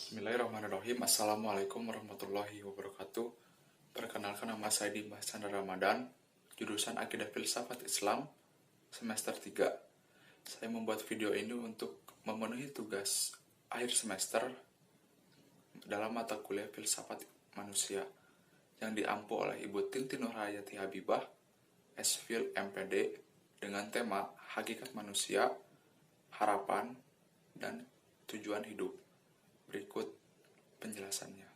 Bismillahirrahmanirrahim. Assalamualaikum warahmatullahi wabarakatuh. Perkenalkan, nama saya Dimas Chandra Ramadan, jurusan Akidah Filsafat Islam, semester 3. Saya membuat video ini untuk memenuhi tugas akhir semester dalam mata kuliah Filsafat Manusia yang diampu oleh Ibu Tintin Nurhayati Habibah, S.Phil MPD, dengan tema Hakikat Manusia, Harapan, dan Tujuan Hidup. Berikut penjelasannya.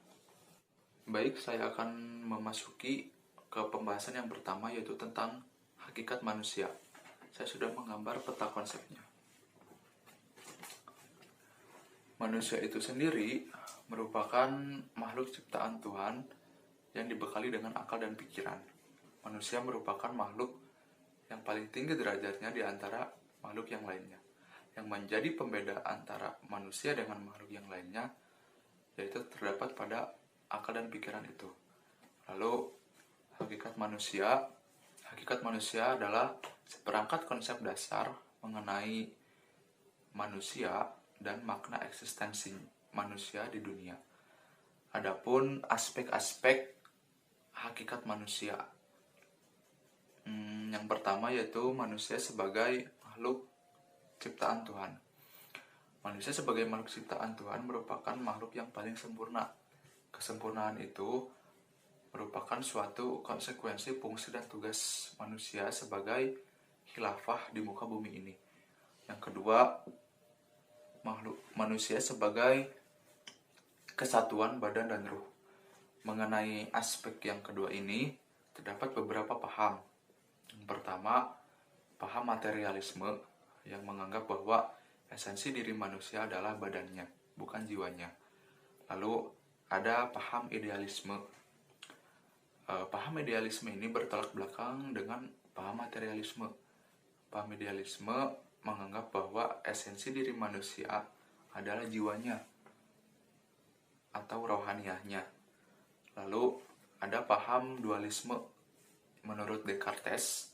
Baik, saya akan memasuki ke pembahasan yang pertama, yaitu tentang hakikat manusia. Saya sudah menggambar peta konsepnya. Manusia itu sendiri merupakan makhluk ciptaan Tuhan yang dibekali dengan akal dan pikiran. Manusia merupakan makhluk yang paling tinggi derajatnya di antara makhluk yang lainnya. Yang menjadi pembeda antara manusia dengan makhluk yang lainnya, yaitu terdapat pada akal dan pikiran itu. Lalu, hakikat manusia adalah seperangkat konsep dasar mengenai manusia dan makna eksistensi manusia di dunia. Adapun aspek-aspek hakikat manusia, yang pertama yaitu manusia sebagai makhluk ciptaan Tuhan. Manusia sebagai makhluk ciptaan Tuhan merupakan makhluk yang paling sempurna. Kesempurnaan itu merupakan suatu konsekuensi fungsi dan tugas manusia sebagai khilafah di muka bumi ini. Yang kedua, manusia sebagai kesatuan badan dan ruh. Mengenai aspek yang kedua ini, terdapat beberapa paham. Yang pertama, paham materialisme, yang menganggap bahwa esensi diri manusia adalah badannya, bukan jiwanya. Lalu ada paham idealisme. Paham idealisme ini bertolak belakang dengan paham materialisme. Paham idealisme menganggap bahwa esensi diri manusia adalah jiwanya atau rohaniahnya. Lalu ada paham dualisme. Menurut Descartes,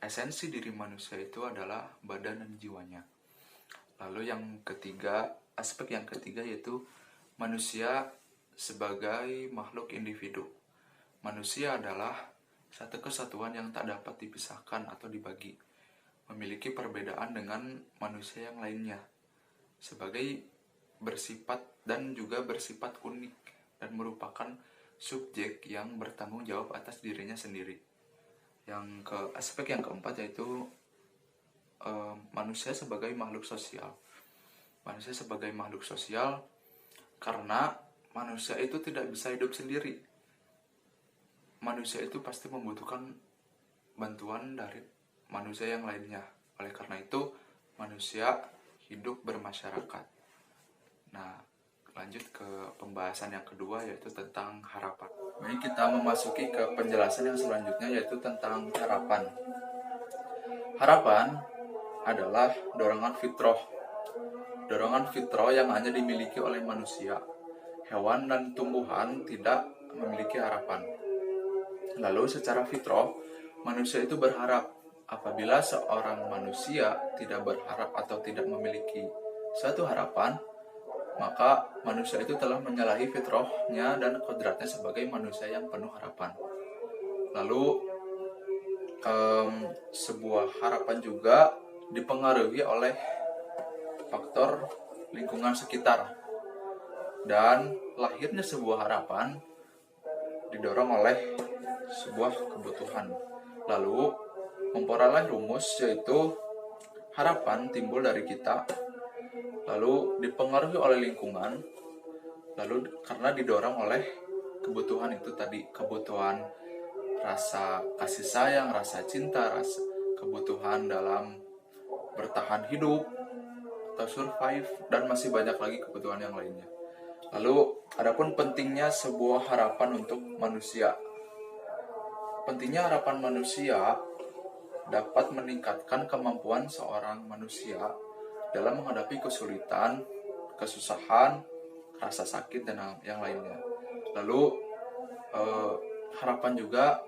esensi diri manusia itu adalah badan dan jiwanya. Lalu yang ketiga, aspek yang ketiga yaitu manusia sebagai makhluk individu. Manusia adalah satu kesatuan yang tak dapat dipisahkan atau dibagi, memiliki perbedaan dengan manusia yang lainnya, sebagai bersifat dan juga bersifat unik dan merupakan subjek yang bertanggung jawab atas dirinya sendiri. Aspek yang keempat yaitu manusia sebagai makhluk sosial. Manusia sebagai makhluk sosial karena manusia itu tidak bisa hidup sendiri. Manusia itu pasti membutuhkan bantuan dari manusia yang lainnya. Oleh karena itu, manusia hidup bermasyarakat. Nah, lanjut ke pembahasan yang kedua, yaitu tentang harapan. Ini kita memasuki ke penjelasan yang selanjutnya, yaitu tentang harapan. Harapan adalah dorongan fitrah. Dorongan fitrah yang hanya dimiliki oleh manusia. Hewan dan tumbuhan tidak memiliki harapan. Lalu secara fitrah, manusia itu berharap. Apabila seorang manusia tidak berharap atau tidak memiliki suatu harapan, maka manusia itu telah menyalahi fitrahnya dan kodratnya sebagai manusia yang penuh harapan. Lalu sebuah harapan juga dipengaruhi oleh faktor lingkungan sekitar, dan lahirnya sebuah harapan didorong oleh sebuah kebutuhan. Lalu memperoleh rumus, yaitu harapan timbul dari kita, lalu dipengaruhi oleh lingkungan, lalu karena didorong oleh kebutuhan itu tadi, kebutuhan rasa kasih sayang, rasa cinta, kebutuhan dalam bertahan hidup atau survive, dan masih banyak lagi kebutuhan yang lainnya. Lalu adapun pentingnya sebuah harapan untuk manusia. Pentingnya harapan manusia dapat meningkatkan kemampuan seorang manusia dalam menghadapi kesulitan, kesusahan, rasa sakit, dan yang lainnya. Lalu harapan juga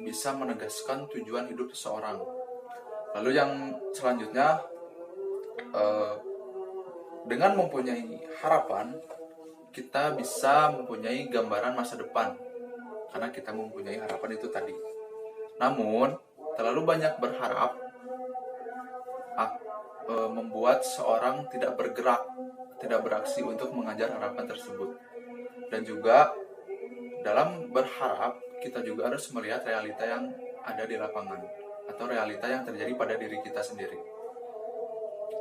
bisa menegaskan tujuan hidup seseorang. Lalu yang selanjutnya, Dengan mempunyai harapan, kita bisa mempunyai gambaran masa depan karena kita mempunyai harapan itu tadi. Namun, terlalu banyak berharap membuat seorang tidak bergerak, tidak beraksi untuk mengejar harapan tersebut. Dan juga dalam berharap, kita juga harus melihat realita yang ada di lapangan atau realita yang terjadi pada diri kita sendiri.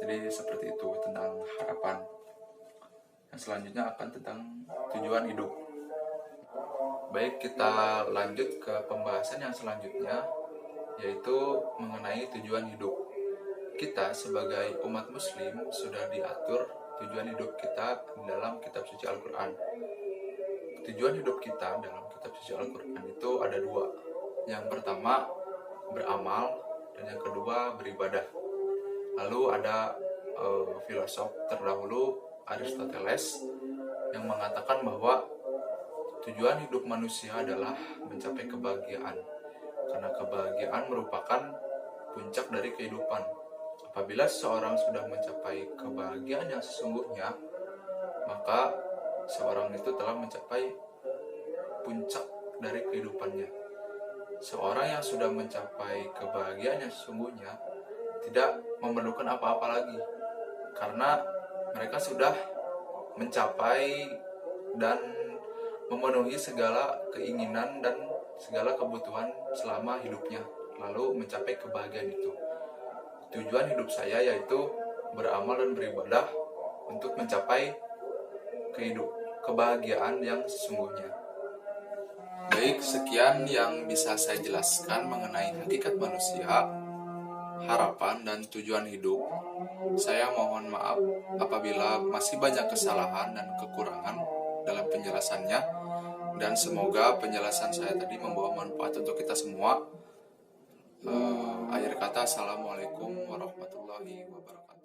Jadi seperti itu tentang harapan. Yang selanjutnya akan tentang tujuan hidup. Baik, kita lanjut ke pembahasan yang selanjutnya, yaitu mengenai tujuan hidup. Kita sebagai umat muslim sudah diatur tujuan hidup kita dalam kitab suci Al-Quran. Tujuan hidup kita dalam kitab suci Al-Quran itu ada dua. Yang pertama, beramal, dan yang kedua, beribadah. Lalu ada filosof terdahulu, Aristoteles, yang mengatakan bahwa tujuan hidup manusia adalah mencapai kebahagiaan, karena kebahagiaan merupakan puncak dari kehidupan. Apabila seorang sudah mencapai kebahagiaan yang sesungguhnya, maka seorang itu telah mencapai puncak dari kehidupannya. Seorang yang sudah mencapai kebahagiaan yang sesungguhnya tidak memerlukan apa-apa lagi, karena mereka sudah mencapai dan memenuhi segala keinginan dan segala kebutuhan selama hidupnya, lalu mencapai kebahagiaan itu. Tujuan hidup saya yaitu beramal dan beribadah untuk mencapai kebahagiaan yang sesungguhnya. Baik, sekian yang bisa saya jelaskan mengenai hakikat manusia, harapan, dan tujuan hidup. Saya mohon maaf apabila masih banyak kesalahan dan kekurangan dalam penjelasannya, dan semoga penjelasan saya tadi membawa manfaat untuk kita semua. Akhir kata, Assalamualaikum warahmatullahi wabarakatuh.